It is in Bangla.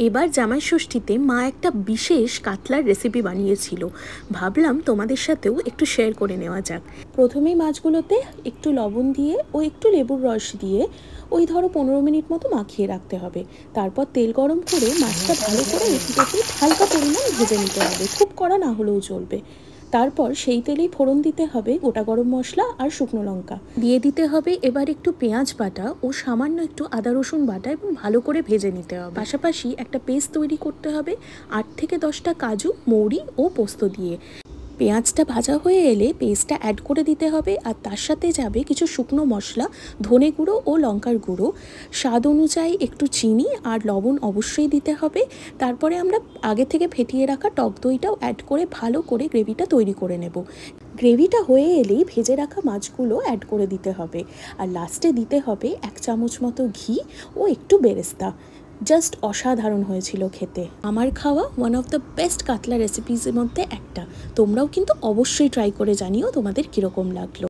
এবার জামাই ষষ্ঠীতে মা একটা বিশেষ কাতলার রেসিপি বানিয়েছিল। ভাবলাম তোমাদের সাথেও একটু শেয়ার করে নেওয়া যাক। প্রথমেই মাছগুলোতে একটু লবণ দিয়ে ও একটু লেবুর রস দিয়ে ওই ধরো 15 মিনিট মতো মাখিয়ে রাখতে হবে। তারপর তেল গরম করে মাছটা ভালো করে এপিট হালকা পরিমাণ ভেজে নিতে হবে, খুব কড়া না হলেও চলবে। তারপর সেই তেলেই ফোড়ন দিতে হবে গোটা গরম মশলা আর শুকনো লঙ্কা দিয়ে দিতে হবে। এবার একটু পেঁয়াজ বাটা ও সামান্য একটু আদা রসুন বাটা এবং ভালো করে ভেজে নিতে হবে। পাশাপাশি একটা পেস্ট তৈরি করতে হবে 8 থেকে 10টা কাজু, মৌরি ও পোস্ত দিয়ে। পেঁয়াজটা ভাজা হয়ে এলে পেস্টটা অ্যাড করে দিতে হবে, আর তার সাথে যাবে কিছু শুকনো মশলা, ধনে গুঁড়ো ও লঙ্কার গুঁড়ো, স্বাদ অনুযায়ী একটু চিনি আর লবণ অবশ্যই দিতে হবে। তারপরে আমরা আগে থেকে ফেটিয়ে রাখা টক দইটাও অ্যাড করে ভালো করে গ্রেভিটা তৈরি করে নেব। গ্রেভিটা হয়ে এলেই ভেজে রাখা মাছগুলো অ্যাড করে দিতে হবে, আর লাস্টে দিতে হবে 1 চামচ মতো ঘি ও একটু বেরেস্তা। জাস্ট অসাধারণ হয়েছিল খেতে। আমার খাওয়া ওয়ান অফ দ্য বেস্ট কাতলা রেসিপিসের মধ্যে একটা। তোমরাও কিন্তু অবশ্যই ট্রাই করে জানিও তোমাদের কীরকম লাগলো।